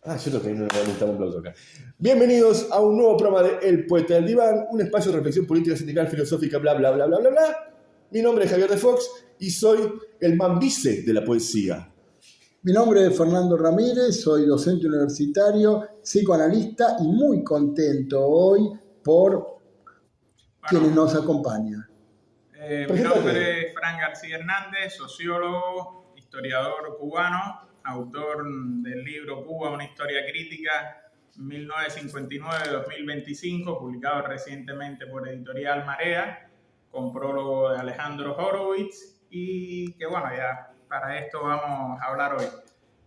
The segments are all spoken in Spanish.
Yo lo tengo un aplauso acá. Bienvenidos a un nuevo programa de El Poeta del Diván, un espacio de reflexión política, sindical, filosófica, bla, bla, bla, bla, bla, bla. Mi nombre es Javier de Fox y soy el mambice de la poesía. Mi nombre es Fernando Ramírez, soy docente universitario, psicoanalista y muy contento hoy por quienes nos acompañan. Mi nombre es Fran García Hernández, sociólogo, historiador cubano, autor del libro Cuba, una historia crítica, 1959-2025, publicado recientemente por Editorial Marea, con prólogo de Alejandro Horowitz, y que bueno, ya para esto vamos a hablar hoy.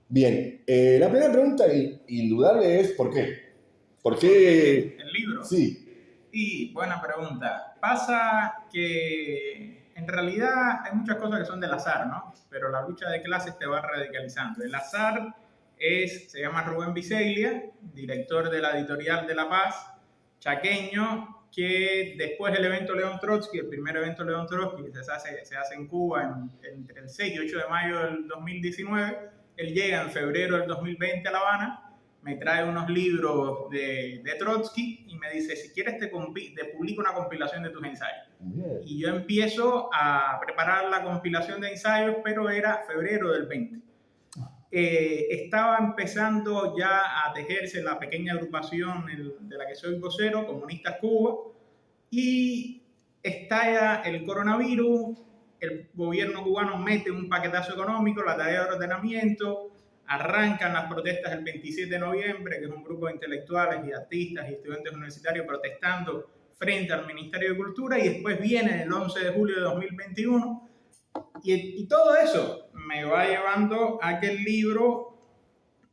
Bien, la primera pregunta indudable es ¿por qué? ¿Por qué el libro? Sí. Y buena pregunta. Pasa que en realidad hay muchas cosas que son del azar, ¿no? Pero la lucha de clases te va radicalizando. El azar se llama Rubén Biseglia, director de la Editorial de La Paz, chaqueño, que después del evento León Trotsky, el primer evento León Trotsky que se hace en Cuba entre el 6 y 8 de mayo del 2019, él llega en febrero del 2020 a La Habana, me trae unos libros de Trotsky y me dice, si quieres te publico una compilación de tus ensayos. Bien. Y yo empiezo a preparar la compilación de ensayos, pero era febrero del 20. Estaba empezando ya a tejerse la pequeña agrupación de la que soy vocero, Comunistas Cuba, y estalla el coronavirus, el gobierno cubano mete un paquetazo económico, la tarea de ordenamiento, arrancan las protestas el 27 de noviembre, que es un grupo de intelectuales y artistas y estudiantes universitarios protestando frente al Ministerio de Cultura, y después viene el 11 de julio de 2021, y todo eso me va llevando a que el libro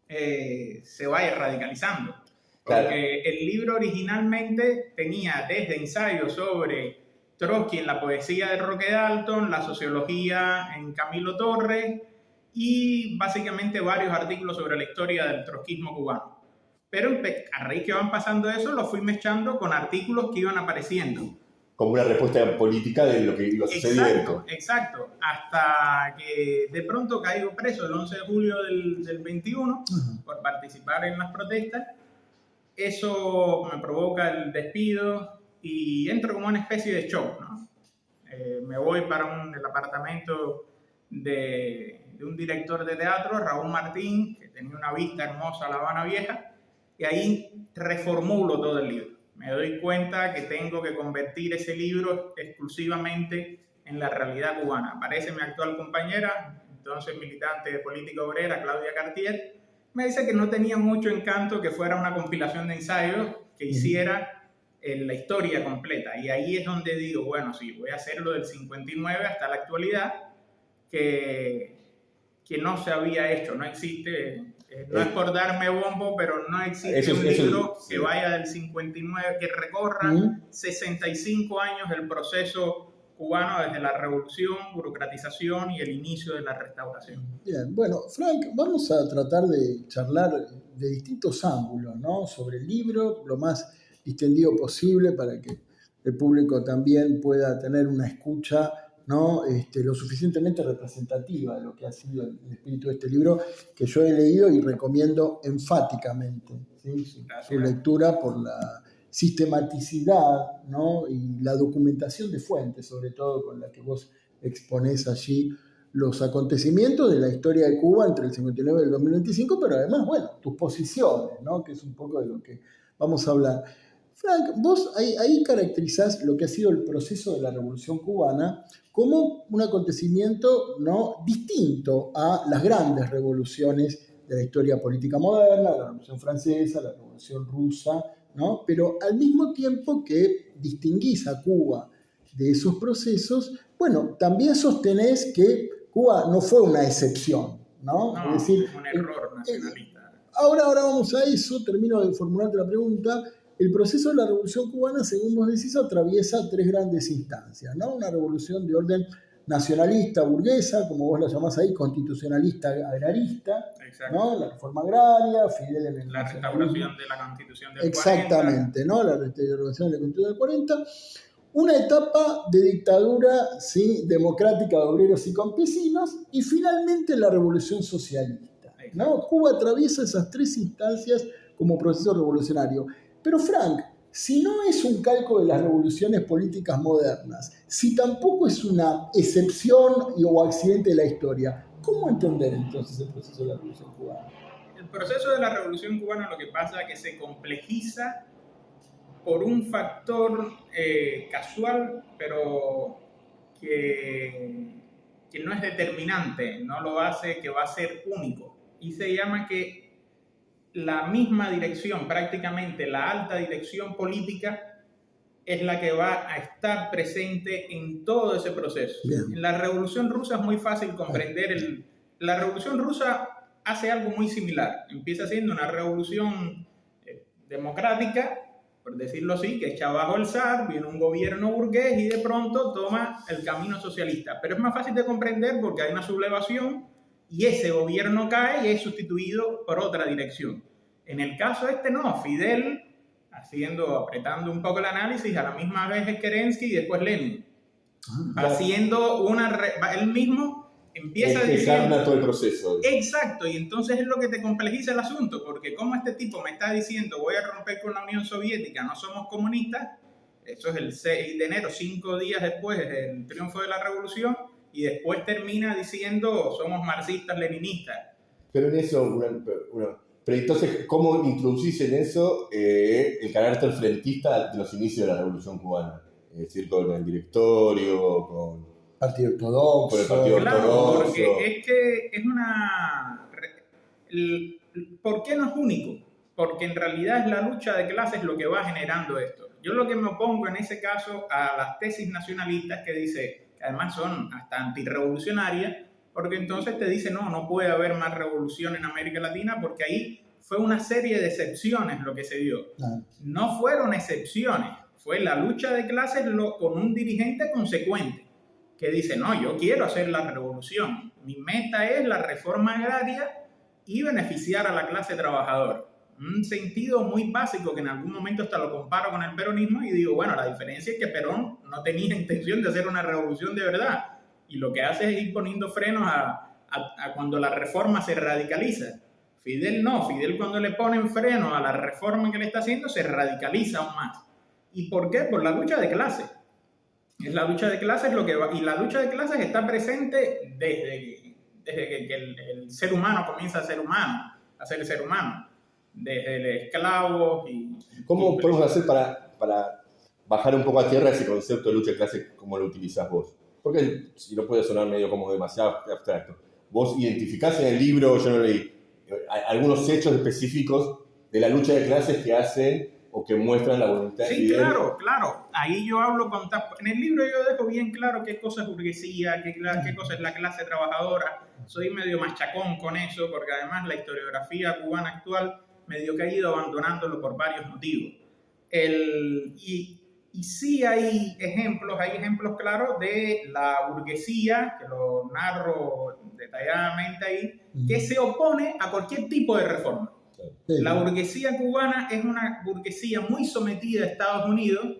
se vaya radicalizando. Porque claro, el libro originalmente tenía desde ensayos sobre Trotsky en la poesía de Roque Dalton, la sociología en Camilo Torres, y básicamente varios artículos sobre la historia del trotskismo cubano. Pero a raíz que van pasando eso, lo fui mezclando con artículos que iban apareciendo. Como una respuesta política de lo que iba sucediendo. Exacto. Hasta que de pronto caigo preso el 11 de julio del 21 por participar en las protestas. Eso me provoca el despido y entro como una especie de shock, ¿no? Me voy para el apartamento de un director de teatro, Raúl Martín, que tenía una vista hermosa a La Habana Vieja, y ahí reformulo todo el libro. Me doy cuenta que tengo que convertir ese libro exclusivamente en la realidad cubana. Aparece mi actual compañera, entonces militante de política obrera, Claudia Cartier, me dice que no tenía mucho encanto que fuera una compilación de ensayos que hiciera la historia completa. Y ahí es donde digo, bueno, sí, voy a hacerlo del 59 hasta la actualidad, que no se había hecho, no existe, no es por darme bombo, pero no existe un libro que vaya del 59, que recorra 65 años del proceso cubano desde la revolución, burocratización y el inicio de la restauración. Bien, bueno, Frank, vamos a tratar de charlar de distintos ángulos, ¿no? Sobre el libro, lo más distendido posible para que el público también pueda tener una escucha, ¿no? Lo suficientemente representativa de lo que ha sido el espíritu de este libro, que yo he leído y recomiendo enfáticamente, ¿sí? Su lectura por la sistematicidad, ¿no? Y la documentación de fuentes, sobre todo con la que vos exponés allí los acontecimientos de la historia de Cuba entre el 59 y el 2025, pero además, bueno, tus posiciones, ¿no? Que es un poco de lo que vamos a hablar. Frank, vos ahí caracterizás lo que ha sido el proceso de la Revolución Cubana como un acontecimiento, ¿no? Distinto a las grandes revoluciones de la historia política moderna, la Revolución Francesa, la Revolución Rusa, ¿no? Pero al mismo tiempo que distinguís a Cuba de esos procesos, bueno, también sostenés que Cuba no fue una excepción, ¿no? No, es decir, un error nacionalista. Ahora vamos a eso, termino de formularte la pregunta. El proceso de la Revolución Cubana, según vos decís, atraviesa tres grandes instancias, ¿no? Una revolución de orden nacionalista, burguesa, como vos la llamás ahí, constitucionalista, agrarista, ¿no? La reforma agraria, Fidel en el la restauración de la Constitución del 40. Exactamente, ¿no? La restauración de la Constitución del 40. Una etapa de dictadura, ¿sí? Democrática de obreros y campesinos, y finalmente la revolución socialista, ¿no? Cuba atraviesa esas 3 instancias como proceso revolucionario. Pero Frank, si no es un calco de las revoluciones políticas modernas, si tampoco es una excepción o accidente de la historia, ¿cómo entender entonces el proceso de la Revolución Cubana? El proceso de la Revolución Cubana lo que pasa es que se complejiza por un factor casual, pero que no es determinante, no lo hace que va a ser único. Y se llama que la misma dirección, prácticamente la alta dirección política, es la que va a estar presente en todo ese proceso. Bien. En la Revolución Rusa es muy fácil comprender. La Revolución Rusa hace algo muy similar. Empieza siendo una revolución democrática, por decirlo así, que echa abajo el zar, viene un gobierno burgués y de pronto toma el camino socialista. Pero es más fácil de comprender porque hay una sublevación y ese gobierno cae y es sustituido por otra dirección. En el caso no, Fidel, apretando un poco el análisis, a la misma vez es Kerensky y después Lenin. Haciendo él mismo empieza a decir... todo el proceso. Exacto, y entonces es lo que te complejiza el asunto, porque como este tipo me está diciendo voy a romper con la Unión Soviética, no somos comunistas, eso es el 6 de enero, 5 días después del triunfo de la revolución, y después termina diciendo somos marxistas, leninistas. Pero en eso, pero entonces, ¿cómo introducís en eso el carácter frentista de los inicios de la Revolución Cubana? Es decir, con el directorio, con Partido Ortodoxo. Con el Partido Ortodoxo. Porque es que es una... ¿Por qué no es único? Porque en realidad es la lucha de clases lo que va generando esto. Yo lo que me opongo en ese caso a las tesis nacionalistas que dice, que además son hasta antirrevolucionarias, porque entonces te dice, no puede haber más revolución en América Latina porque ahí fue una serie de excepciones lo que se dio. No fueron excepciones, fue la lucha de clases con un dirigente consecuente que dice, no, yo quiero hacer la revolución, mi meta es la reforma agraria y beneficiar a la clase trabajadora. Un sentido muy básico que en algún momento hasta lo comparo con el peronismo y digo, bueno, la diferencia es que Perón no tenía intención de hacer una revolución de verdad y lo que hace es ir poniendo frenos a cuando la reforma se radicaliza. Fidel no, Fidel cuando le ponen freno a la reforma que le está haciendo se radicaliza aún más. ¿Y por qué? Por la lucha de clases. Es la lucha de clases lo que va, y la lucha de clases está presente desde que el ser humano comienza a ser el ser humano, desde el esclavo ¿Cómo podemos hacer para bajar un poco a tierra ese concepto de lucha de clases como lo utilizás vos? Porque si no puede sonar medio como demasiado abstracto. Vos identificás en el libro, yo no leí, algunos hechos específicos de la lucha de clases que hacen o que muestran la voluntad. Sí, claro. Ahí yo hablo en el libro yo dejo bien claro qué cosa es burguesía, qué cosa es la clase trabajadora. Soy medio machacón con eso, porque además la historiografía cubana actual medio que ha ido abandonándolo por varios motivos. Y sí hay ejemplos claros de la burguesía, que lo narro detalladamente ahí, que se opone a cualquier tipo de reforma. La burguesía cubana es una burguesía muy sometida a Estados Unidos,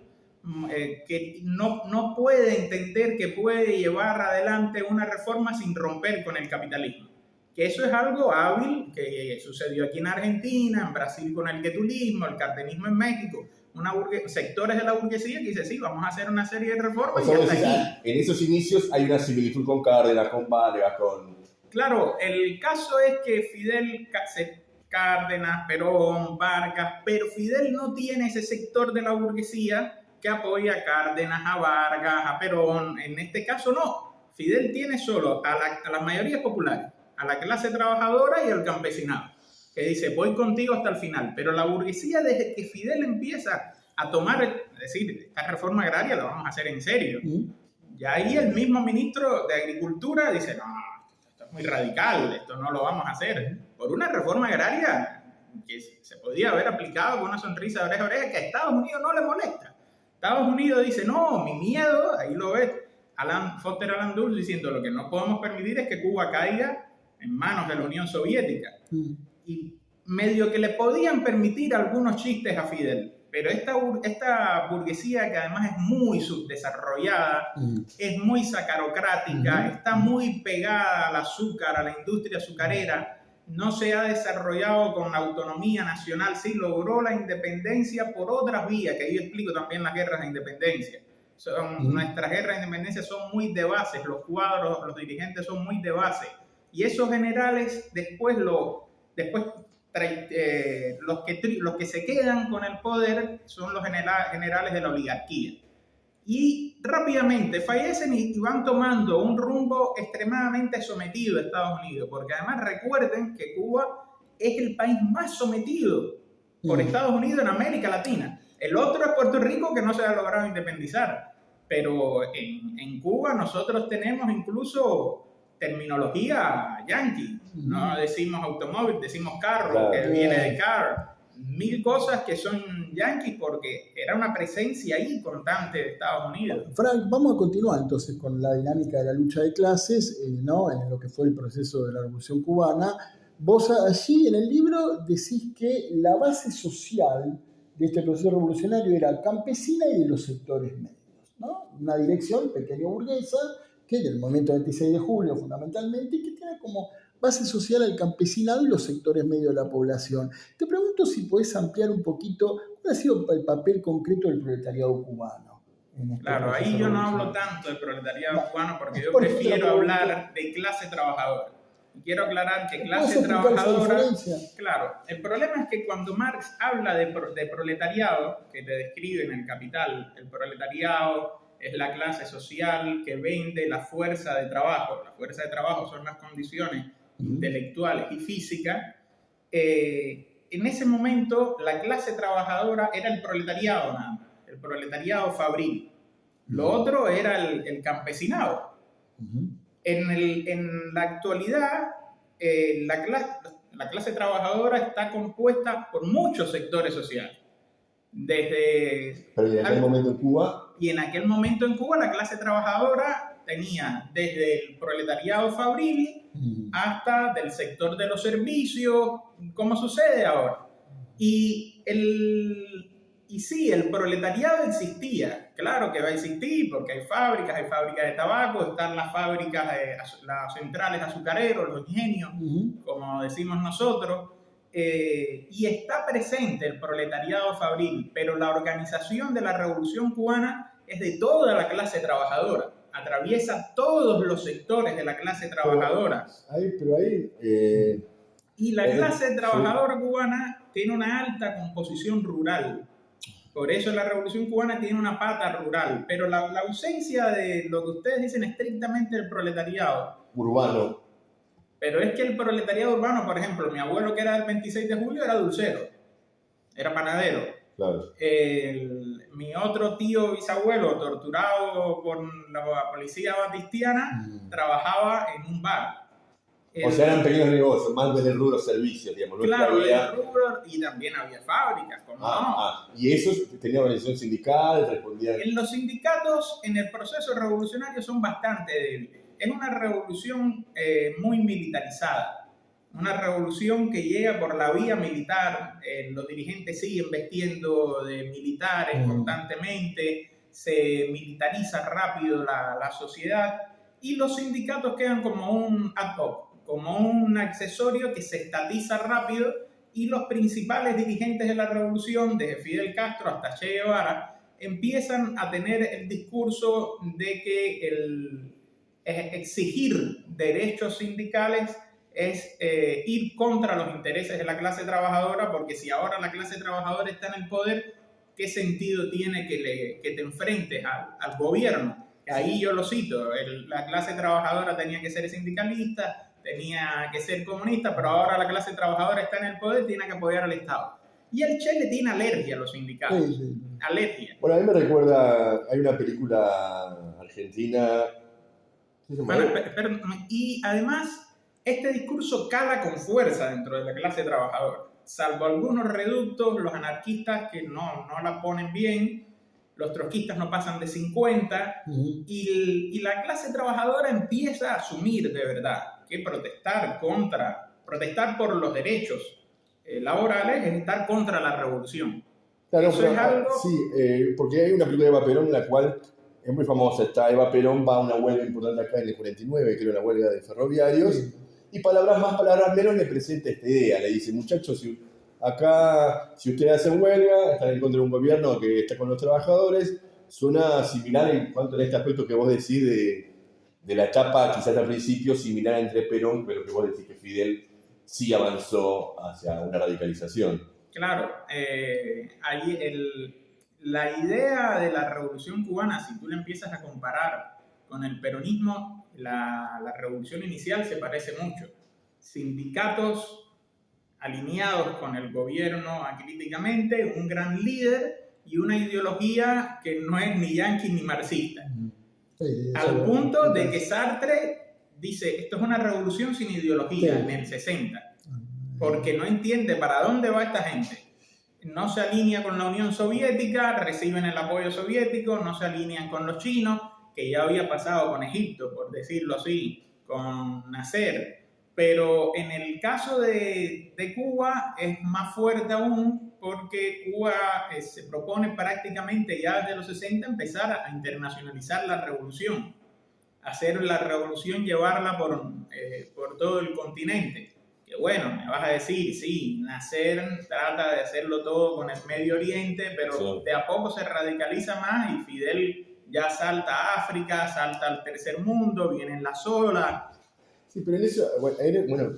que no puede entender que puede llevar adelante una reforma sin romper con el capitalismo. Que eso es algo hábil que sucedió aquí en Argentina, en Brasil con el guetulismo, el cardenismo en México, sectores de la burguesía que dicen, sí, vamos a hacer una serie de reformas. O sea, y hasta aquí. En esos inicios hay una similitud con Cárdenas, con Vargas, con... Claro, el caso es que Fidel... Cárdenas, Perón, Vargas, pero Fidel no tiene ese sector de la burguesía que apoya a Cárdenas, a Vargas, a Perón. En este caso no. Fidel tiene solo a las mayorías populares, a la clase trabajadora y al campesinado, que dice, voy contigo hasta el final. Pero la burguesía, desde que Fidel empieza a tomar, es decir, esta reforma agraria la vamos a hacer en serio. Ya ahí el mismo ministro de Agricultura dice, no, esto es muy radical, esto no lo vamos a hacer. Por una reforma agraria que se podía haber aplicado con una sonrisa de oreja a oreja, que a Estados Unidos no le molesta. Estados Unidos dice, no, mi miedo, ahí lo ves, Foster Alan Dulles diciendo, lo que no podemos permitir es que Cuba caiga en manos de la Unión Soviética. Y medio que le podían permitir algunos chistes a Fidel, pero esta burguesía que además es muy subdesarrollada, es muy sacarocrática, está muy pegada al azúcar, a la industria azucarera, no se ha desarrollado con autonomía nacional, sí logró la independencia por otras vías, que yo explico también las guerras de independencia. Nuestras guerras de independencia son muy de base, los cuadros, los dirigentes son muy de base, y esos generales después los que se quedan con el poder son los generales de la oligarquía. Y rápidamente fallecen y van tomando un rumbo extremadamente sometido a Estados Unidos, porque además recuerden que Cuba es el país más sometido por Estados Unidos en América Latina. El otro es Puerto Rico, que no se ha logrado independizar, pero en Cuba nosotros tenemos incluso terminología yankee, no decimos automóvil, decimos carro, claro, que viene de car, mil cosas que son yanquis porque era una presencia ahí constante de Estados Unidos. Frank, vamos a continuar entonces con la dinámica de la lucha de clases, ¿no? En lo que fue el proceso de la Revolución Cubana. Vos allí en el libro decís que la base social de este proceso revolucionario era campesina y de los sectores medios, ¿no? Una dirección pequeño burguesa que del movimiento 26 de julio fundamentalmente, y que tiene como base social al campesinado y los sectores medios de la población. Te pregunto si podés ampliar un poquito cuál ha sido el papel concreto del proletariado cubano. Claro, ahí yo no hablo tanto del proletariado cubano porque yo prefiero hablar de clase trabajadora. Quiero aclarar que clase trabajadora, claro, el problema es que cuando Marx habla de proletariado, que te describe en el Capital, el proletariado es la clase social que vende la fuerza de trabajo. La fuerza de trabajo son las condiciones intelectuales y físicas. En ese momento, la clase trabajadora era el proletariado nada más, el proletariado fabril. Lo otro era el campesinado. En la actualidad, la clase trabajadora está compuesta por muchos sectores sociales. Pero en aquel momento en Cuba... Y en aquel momento en Cuba la clase trabajadora tenía desde el proletariado fabril hasta del sector de los servicios, como sucede ahora. Y sí, el proletariado existía, claro que va a existir porque hay fábricas de tabaco, están las fábricas, las centrales azucareros, los ingenios, como decimos nosotros. Y está presente el proletariado fabril, pero la organización de la Revolución Cubana es de toda la clase trabajadora, atraviesa todos los sectores de la clase trabajadora. Y la clase trabajadora cubana tiene una alta composición rural, por eso la Revolución Cubana tiene una pata rural, pero la ausencia de lo que ustedes dicen estrictamente del proletariado urbano. Pero es que el proletariado urbano, por ejemplo, mi abuelo que era del 26 de julio era dulcero, era panadero. Claro. Mi otro tío bisabuelo, torturado por la policía batistiana, trabajaba en un bar. O sea, eran pequeños negocios, más del rubro servicios, digamos. ¿No? Claro, había... el rubro, y también había fábricas, ¿cómo no? Y esos tenían organización sindical, respondían... Los sindicatos en el proceso revolucionario son bastante débiles. Es una revolución muy militarizada, una revolución que llega por la vía militar. Los dirigentes siguen vestiendo de militares constantemente, se militariza rápido la sociedad y los sindicatos quedan como un ad hoc, como un accesorio que se estatiza rápido, y los principales dirigentes de la revolución, desde Fidel Castro hasta Che Guevara, empiezan a tener el discurso de que exigir derechos sindicales es ir contra los intereses de la clase trabajadora, porque si ahora la clase trabajadora está en el poder, ¿qué sentido tiene que te enfrentes al gobierno? Ahí yo lo cito, la clase trabajadora tenía que ser sindicalista, tenía que ser comunista, pero ahora la clase trabajadora está en el poder, tiene que apoyar al Estado. Y el Che le tiene alergia a los sindicatos. Sí. Alergia. Bueno, a mí me recuerda, hay una película argentina... Bueno, y además, este discurso cala con fuerza dentro de la clase trabajadora. Salvo algunos reductos, los anarquistas que no la ponen bien, los trotskistas no pasan de 50, y la clase trabajadora empieza a asumir de verdad que protestar por los derechos laborales es estar contra la revolución. Claro, eso es algo... Sí, porque hay una película de Eva Perón en la cual es muy famosa. Eva Perón va a una huelga importante acá en el 49, creo, una huelga de ferroviarios, y palabras más, palabras menos le presenta esta idea. Le dice, muchachos, si ustedes hacen huelga, están en contra de un gobierno que está con los trabajadores, suena similar en cuanto a este aspecto que vos decís de la etapa, quizás al principio, similar entre Perón, pero que vos decís que Fidel sí avanzó hacia una radicalización. Claro, la idea de la revolución cubana, si tú la empiezas a comparar con el peronismo, la revolución inicial se parece mucho. Sindicatos alineados con el gobierno acríticamente, un gran líder y una ideología que no es ni yanqui ni marxista. Sí, al punto de que Sartre dice, esto es una revolución sin ideología, sí, en el 60, porque no entiende para dónde va esta gente. No se alinea con la Unión Soviética, reciben el apoyo soviético, no se alinean con los chinos, que ya había pasado con Egipto, por decirlo así, con Nasser. Pero en el caso de Cuba es más fuerte aún, porque Cuba se propone prácticamente ya desde los 60 empezar a internacionalizar la revolución, hacer la revolución, llevarla por todo el continente. Que bueno, me vas a decir, sí, Nasser trata de hacerlo todo con el Medio Oriente, pero sí, de a poco se radicaliza más y Fidel ya salta a África, salta al tercer mundo, viene en la sola. Sí, pero en eso,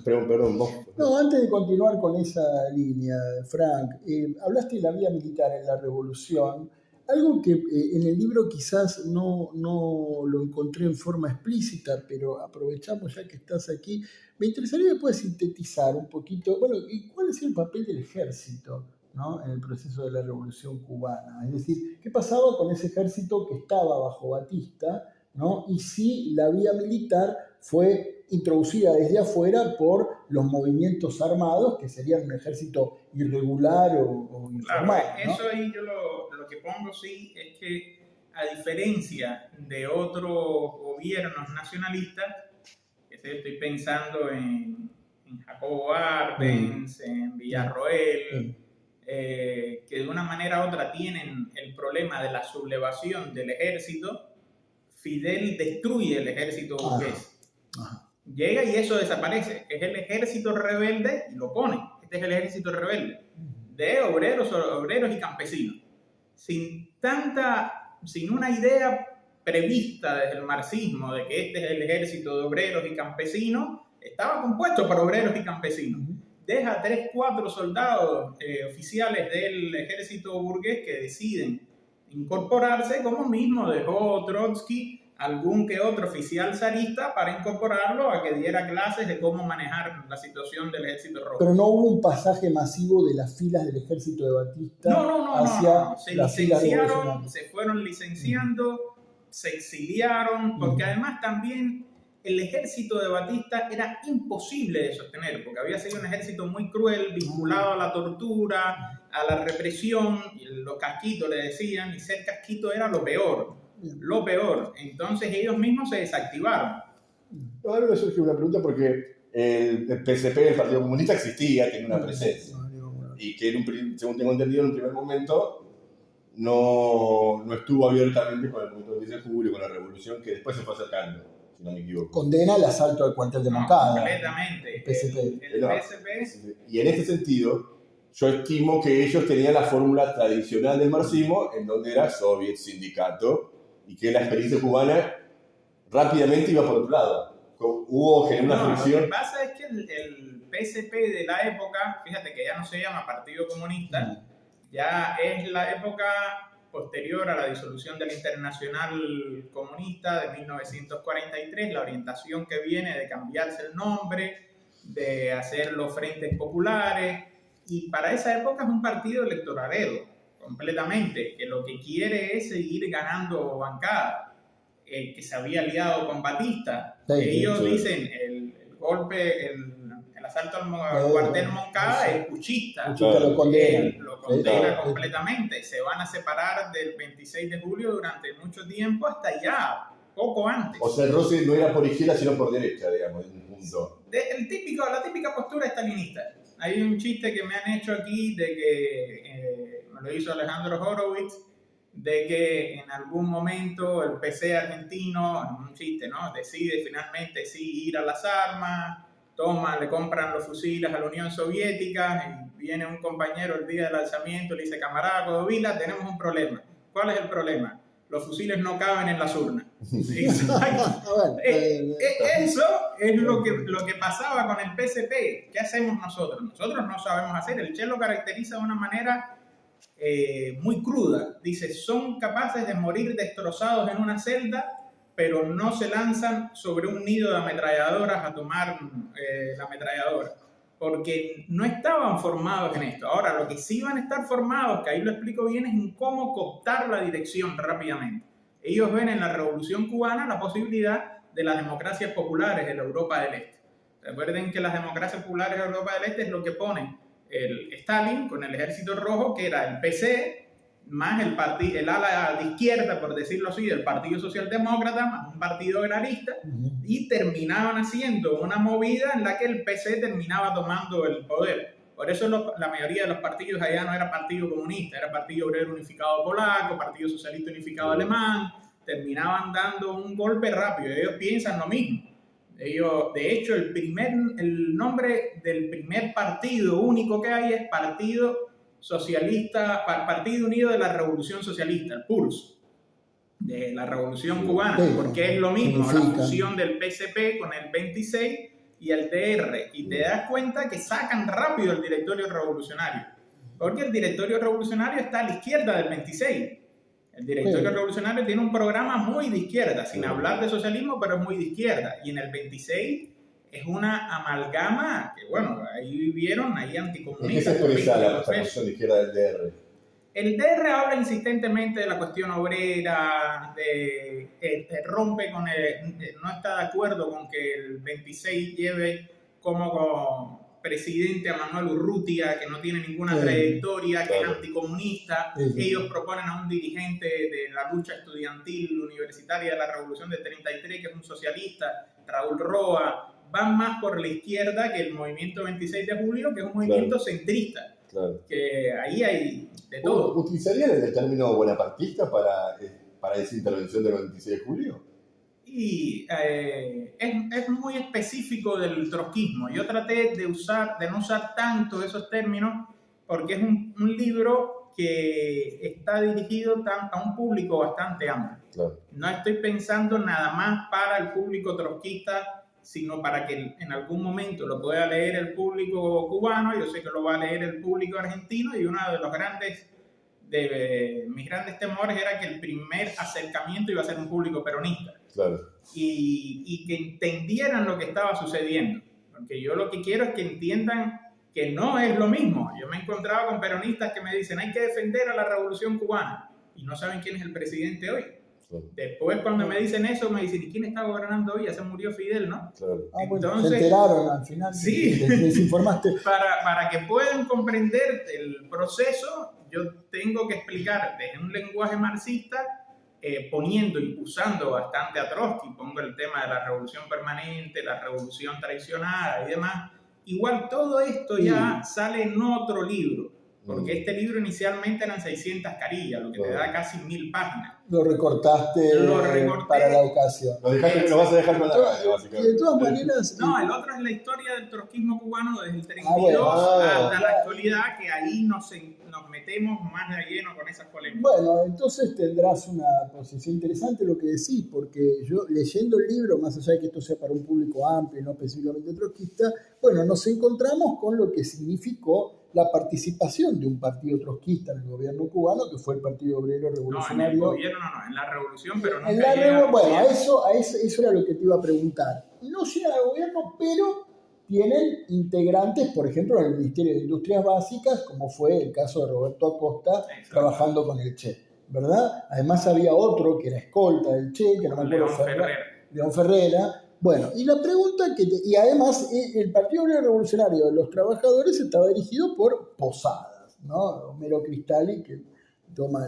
perdón, vos. No, antes de continuar con esa línea, Frank, hablaste de la vía militar en la revolución, algo que en el libro quizás no lo encontré en forma explícita, pero aprovechamos ya que estás aquí. Me interesaría que puedas sintetizar un poquito, bueno, ¿y cuál es el papel del ejército, ¿no?, en el proceso de la revolución cubana? Es decir, ¿qué pasaba con ese ejército que estaba bajo Batista, ¿no?, y si la vía militar fue introducida desde afuera por los movimientos armados, que serían un ejército irregular o informal? Claro, ¿no? Eso ahí yo lo que pongo sí es que, a diferencia de otros gobiernos nacionalistas, estoy pensando en Jacobo Arbenz, en Villarroel, que de una manera u otra tienen el problema de la sublevación del ejército, Fidel destruye el ejército burgués. Llega y eso desaparece. Es el ejército rebelde y lo pone. Este es el ejército rebelde de obreros y campesinos. Sin una idea prevista desde el marxismo de que este es el ejército de obreros y campesinos, estaba compuesto por obreros y campesinos. Deja 3-4 soldados oficiales del ejército burgués que deciden incorporarse, como mismo dejó Trotsky algún que otro oficial zarista para incorporarlo a que diera clases de cómo manejar la situación del ejército rojo. Pero no hubo un pasaje masivo de las filas del ejército de Batista hacia se licenciaron, se fueron licenciando, se exiliaron, porque además también el ejército de Batista era imposible de sostener, porque había sido un ejército muy cruel, vinculado a la tortura, a la represión, y los casquitos le decían, y ser casquito era lo peor. Entonces ellos mismos se desactivaron. Ahora me surge una pregunta porque el PSP, el Partido Comunista, existía, tenía una presencia. Y que, según tengo entendido, en un primer momento no estuvo abiertamente con el movimiento del 10 de julio, con la revolución, que después se fue acercando, si no me equivoco. Condena el asalto al cuartel de Moncada. Completamente. El PSP. Y en este sentido, yo estimo que ellos tenían la fórmula tradicional del marxismo, en donde era soviet, sindicato, y que la experiencia cubana rápidamente iba por otro lado. Hubo una fricción. Lo que pasa es que el PSP de la época, fíjate que ya no se llama Partido Comunista, ya es la época posterior a la disolución de la Internacional Comunista de 1943, la orientación que viene de cambiarse el nombre, de hacer los frentes populares, y para esa época es un partido electoralero, completamente, que lo que quiere es seguir ganando bancada, que se había aliado con Batista. Ellos dicen, el golpe, el asalto al cuartel Moncada es puchista. Lo condena. Lo condena completamente. Se van a separar del 26 de julio durante mucho tiempo, hasta ya, poco antes. O sea, el roce no era por izquierda, sino por derecha, digamos, en un punto. La típica postura estalinista. Hay un chiste que me han hecho aquí de que me lo hizo Alejandro Horowitz, de que en algún momento el PC argentino, un chiste, ¿no?, decide finalmente sí ir a las armas, le compran los fusiles a la Unión Soviética y viene un compañero el día del alzamiento y le dice, camarada Codovila, tenemos un problema. ¿Cuál es el problema? Los fusiles no caben en las urnas. Exacto. Eso es lo que pasaba con el PSP. ¿Qué hacemos nosotros? Nosotros no sabemos hacer. El Che lo caracteriza de una manera muy cruda. Dice, son capaces de morir destrozados en una celda, pero no se lanzan sobre un nido de ametralladoras a tomar la ametralladora, porque no estaban formados en esto. Ahora, lo que sí van a estar formados, que ahí lo explico bien, es en cómo cooptar la dirección rápidamente. Ellos ven en la Revolución Cubana la posibilidad de las democracias populares de la Europa del Este. Recuerden que las democracias populares de la Europa del Este es lo que ponen el Stalin con el Ejército Rojo, que era el PC, más el ala de izquierda, por decirlo así, del Partido Socialdemócrata, más un partido agrarista, y terminaban haciendo una movida en la que el PC terminaba tomando el poder. Por eso la mayoría de los partidos allá no era Partido Comunista, era Partido Obrero Unificado Polaco, Partido Socialista Unificado Alemán, terminaban dando un golpe rápido. Ellos piensan lo mismo. De hecho, el nombre del primer partido único que hay es Partido Socialista, Partido Unido de la Revolución Socialista, el PURS, de la Revolución Cubana, porque es lo mismo, la fusión del PSP con el 26 y el DR, y te das cuenta que sacan rápido el directorio revolucionario, porque el directorio revolucionario está a la izquierda del 26. El directorio revolucionario tiene un programa muy de izquierda, sin hablar de socialismo, pero es muy de izquierda, y en el 26 es una amalgama que, bueno, ahí vivieron, ahí anticomunistas. ¿En qué se actualiza la posición de izquierda del DR? El DR habla insistentemente de la cuestión obrera, rompe con no está de acuerdo con que el 26 lleve como presidente a Manuel Urrutia, que no tiene ninguna trayectoria, que es anticomunista. Ellos proponen a un dirigente de la lucha estudiantil universitaria de la Revolución del 33, que es un socialista, Raúl Roa. Van más por la izquierda que el movimiento 26 de julio, que es un movimiento centrista. Claro. Que ahí hay de todo. ¿Utilizarían el término bonapartista para esa intervención del 26 de julio? Y es muy específico del trotskismo. Yo traté de no usar tanto esos términos porque es un libro que está dirigido a un público bastante amplio. Claro. No estoy pensando nada más para el público trotskista, sino para que en algún momento lo pueda leer el público cubano. Yo sé que lo va a leer el público argentino, y uno de mis grandes temores era que el primer acercamiento iba a ser un público peronista. Claro. Y que entendieran lo que estaba sucediendo, porque yo lo que quiero es que entiendan que no es lo mismo. Yo me he encontrado con peronistas que me dicen hay que defender a la Revolución Cubana y no saben quién es el presidente hoy. Claro. Después, cuando me dicen eso, me dicen, ¿y quién está gobernando hoy? Ya se murió Fidel, ¿no? Claro. Entonces, se enteraron al final. Sí, desinformaste. Para que puedan comprender el proceso, yo tengo que explicar desde un lenguaje marxista, usando bastante a Trotsky. Pongo el tema de la revolución permanente, la revolución traicionada y demás. Igual todo esto ya sale en otro libro, porque este libro inicialmente eran 600 carillas, lo que te da casi 1000 páginas. Lo recorté para la ocasión. Lo vas a dejar con la radio, básicamente. De todas maneras... No, el otro es la historia del trotskismo cubano desde el 32 hasta la actualidad, que ahí nos metemos más de lleno con esas polémicas. Bueno, entonces tendrás una posición interesante lo que decís, porque yo leyendo el libro, más allá de que esto sea para un público amplio, no específicamente trotskista, bueno, nos encontramos con lo que significó la participación de un partido trotskista en el gobierno cubano, que fue el Partido Obrero Revolucionario. No, en el gobierno no, en la revolución, pero no. Bueno, eso era lo que te iba a preguntar. No llegan al gobierno, pero tienen integrantes, por ejemplo, en el Ministerio de Industrias Básicas, como fue el caso de Roberto Acosta, trabajando con el Che, ¿verdad? Además había otro que era escolta del Che, que no me acuerdo. León Ferrera. Bueno, y la pregunta y además el Partido Obrero Revolucionario de los Trabajadores estaba dirigido por Posadas, ¿no? Homero Cristalli, que toma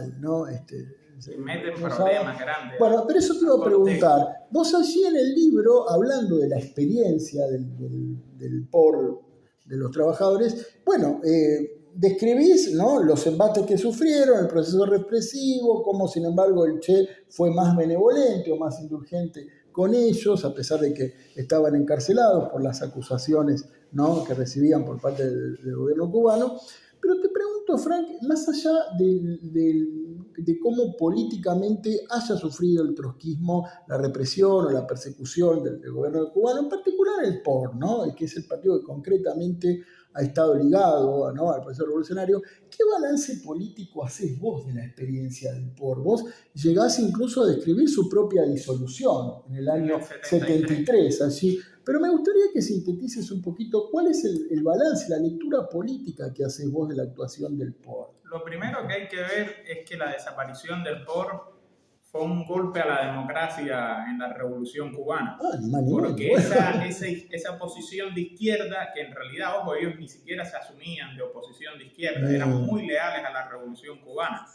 se meten problemas grandes. Bueno, pero eso te iba a preguntar. Vos allí en el libro, hablando de la experiencia del POR de los trabajadores, bueno, describís, ¿no?, los embates que sufrieron, el proceso represivo, cómo sin embargo el Che fue más benevolente o más indulgente con ellos, a pesar de que estaban encarcelados por las acusaciones, ¿no?, que recibían por parte del gobierno cubano. Pero te pregunto, Frank, más allá de cómo políticamente haya sufrido el trotskismo la represión o la persecución del gobierno cubano, en particular el POR, ¿no?, que es el partido que concretamente ha estado ligado, ¿no?, al proceso revolucionario, ¿qué balance político hacés vos de la experiencia del POR? Vos llegás incluso a describir su propia disolución en el año 73, allí. Pero me gustaría que sintetices un poquito cuál es el balance, la lectura política que hacés vos de la actuación del POR. Lo primero que hay que ver es que la desaparición del POR fue un golpe a la democracia en la Revolución Cubana. Porque esa posición de izquierda, que en realidad, ojo, ellos ni siquiera se asumían de oposición de izquierda, eran muy leales a la Revolución Cubana.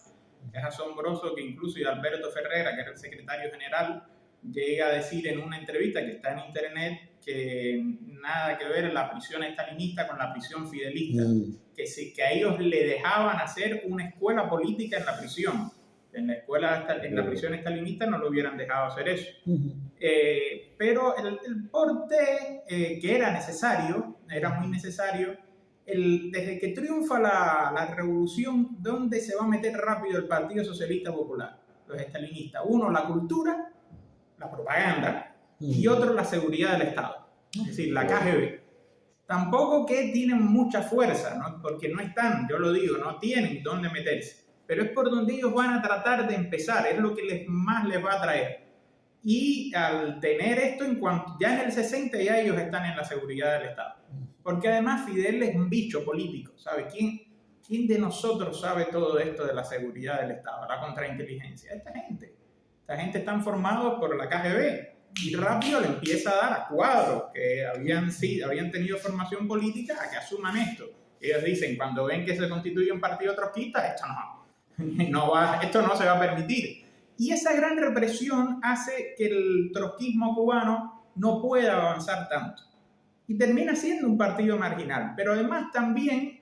Es asombroso que incluso Alberto Ferrera, que era el secretario general, llega a decir en una entrevista que está en internet que nada que ver la prisión estalinista con la prisión fidelista, que a ellos le dejaban hacer una escuela política en la prisión. En la prisión estalinista no lo hubieran dejado hacer eso. Pero el porte que era necesario, era muy necesario, desde que triunfa la revolución, ¿dónde se va a meter rápido el Partido Socialista Popular? Los estalinistas. Uno, la cultura, la propaganda, y otro, la seguridad del Estado, es decir, la KGB. Tampoco que tienen mucha fuerza, ¿no? Porque no están, yo lo digo, no tienen dónde meterse, pero es por donde ellos van a tratar de empezar, es lo que más les va a traer. Y al tener esto, ya en el 60 ya ellos están en la seguridad del Estado. Porque además Fidel es un bicho político, ¿sabe? ¿Quién de nosotros sabe todo esto de la seguridad del Estado, la contrainteligencia? Esta gente están formados por la KGB. Y rápido le empieza a dar a cuadros que habían tenido formación política a que asuman esto. Ellos dicen, cuando ven que se constituye un partido trotskista, esto no se va a permitir. Y esa gran represión hace que el trotskismo cubano no pueda avanzar tanto. Y termina siendo un partido marginal. Pero además también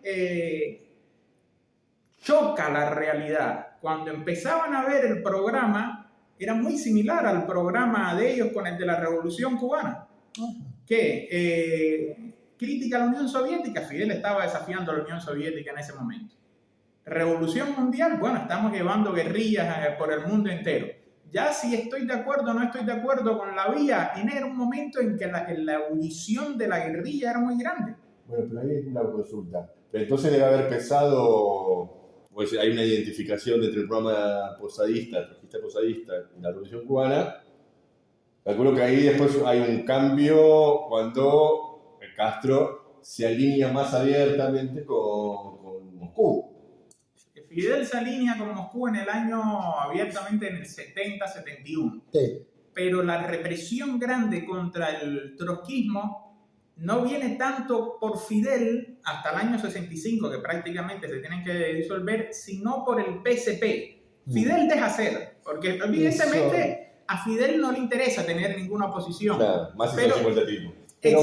choca la realidad. Cuando empezaban a ver el programa, era muy similar al programa de ellos con el de la Revolución Cubana, que crítica a la Unión Soviética. Fidel estaba desafiando a la Unión Soviética en ese momento. Revolución mundial, bueno, estamos llevando guerrillas por el mundo entero. Ya si estoy de acuerdo o no estoy de acuerdo con la vía, era un momento en que la ebullición de la guerrilla era muy grande. Bueno, pero ahí hay una consulta. Pero entonces debe haber pesado... Pues hay una identificación entre el programa posadista, trotskista posadista y la Revolución Cubana. Calculo que ahí después hay un cambio cuando Castro se alinea más abiertamente con Moscú. Fidel se alinea con Moscú en el año abiertamente en el 70-71. Sí. Pero la represión grande contra el trotskismo no viene tanto por Fidel hasta el año 65, que prácticamente se tienen que disolver, sino por el PSP. Fidel deja hacer, porque evidentemente a Fidel no le interesa tener ninguna oposición. Claro, más facultativo. Pero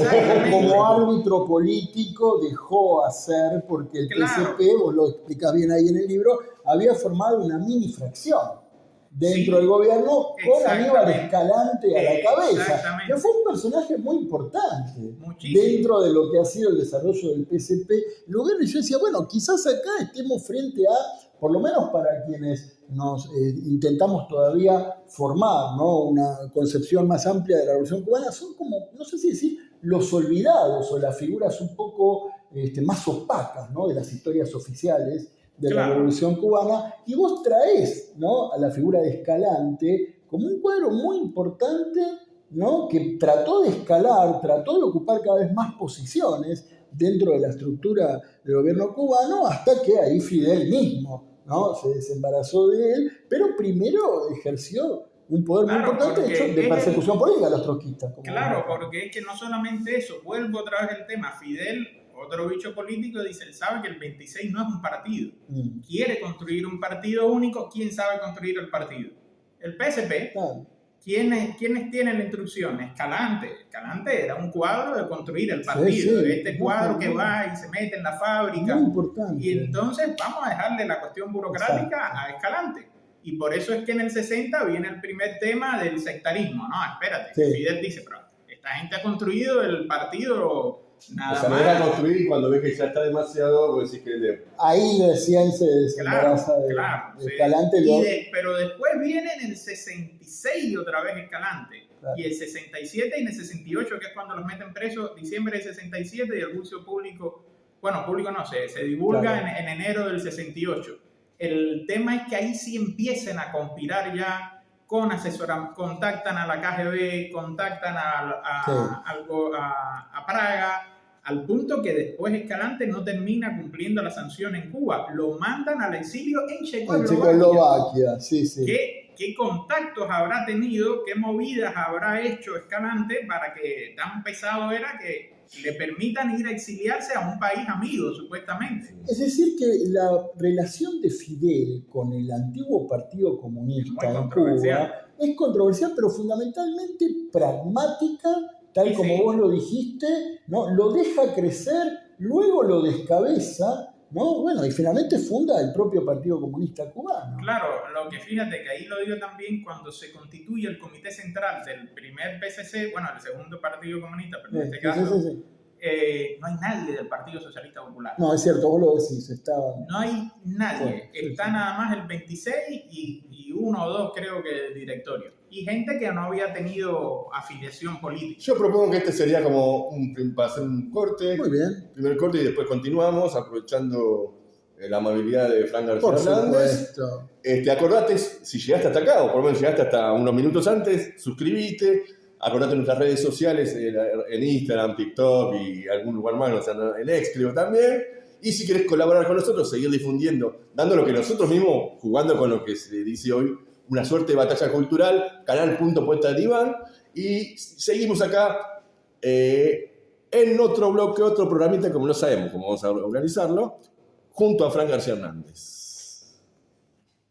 como árbitro político dejó hacer, porque el PSP, vos lo explicás bien ahí en el libro, había formado una mini fracción dentro del gobierno con Aníbal Escalante a la cabeza, que fue un personaje muy importante dentro de lo que ha sido el desarrollo del PSP. El gobierno, y yo decía, bueno, quizás acá estemos frente a, por lo menos para quienes nos intentamos todavía formar, ¿no?, una concepción más amplia de la Revolución Cubana, son como, no sé si decir, los olvidados o las figuras un poco más opacas, ¿no?, de las historias oficiales de la Revolución Cubana, y vos traés, ¿no?, a la figura de Escalante como un cuadro muy importante, ¿no?, que trató de escalar, trató de ocupar cada vez más posiciones dentro de la estructura del gobierno cubano, hasta que ahí Fidel mismo, ¿no?, se desembarazó de él, pero primero ejerció un poder muy importante, de hecho, de persecución política a los trotskistas. Claro, porque es que no solamente eso, vuelvo otra vez al tema, Fidel, otro bicho político, dice, él sabe que el 26 no es un partido. Quiere construir un partido único. ¿Quién sabe construir el partido? El PSP. ¿Quiénes tienen la instrucción? Escalante. Escalante era un cuadro de construir el partido. Cuadro que va y se mete en la fábrica. Muy importante. Y entonces vamos a dejarle la cuestión burocrática a Escalante. Y por eso es que en el 60 viene el primer tema del sectarismo. No, espérate. Sí. Fidel dice, pero esta gente ha construido el partido nada O sea, lo más. deja construir y cuando ves que ya está demasiado, vos decís que Ahí recién se desembaraza de sí. Escalante. Pero después viene en el 66 otra vez Escalante. Claro. Y el 67 y en el 68, que es cuando los meten presos, diciembre del 67, y el juicio público, bueno, público no sé, se divulga Claro. en enero del 68. El tema es que ahí sí empiecen a conspirar ya con asesoran, contactan a la KGB, contactan a Praga, al punto que después Escalante no termina cumpliendo la sanción en Cuba. Lo mandan al exilio en En Checoslovaquia. Checoslovaquia, sí. ¿Qué contactos habrá tenido, qué movidas habrá hecho Escalante para que tan pesado era que le permitan ir a exiliarse a un país amigo, supuestamente? Es decir, que la relación de Fidel con el antiguo Partido Comunista en Cuba es controversial, pero fundamentalmente pragmática, tal como vos lo dijiste, ¿no? Lo deja crecer, luego lo descabeza, ¿no? Bueno, y finalmente funda el propio Partido Comunista Cubano. Claro, lo que fíjate que ahí lo digo también cuando se constituye el comité central del primer PSC, bueno, el segundo Partido Comunista, pero en este caso no hay nadie del Partido Socialista Popular. No, es cierto, vos lo decís, estaban... No hay nadie, está nada más el 26 y uno o dos creo que del directorio. Y gente que no había tenido afiliación política. Yo propongo que este sería como para hacer un corte. Muy bien. Primer corte y después continuamos, aprovechando la amabilidad de Frank García Por Hernández. supuesto. Acordate, si llegaste hasta acá, o por lo menos llegaste hasta unos minutos antes, suscribite. Acordate en nuestras redes sociales, en Instagram, TikTok y algún lugar más, o sea, en X creo también. Y si querés colaborar con nosotros, seguir difundiendo, dando lo que nosotros mismos, jugando con lo que se dice hoy, una suerte de batalla cultural, canal.puestaldiván. Y seguimos acá en otro bloque, otro programita, como no sabemos cómo vamos a organizarlo, junto a Frank García Hernández.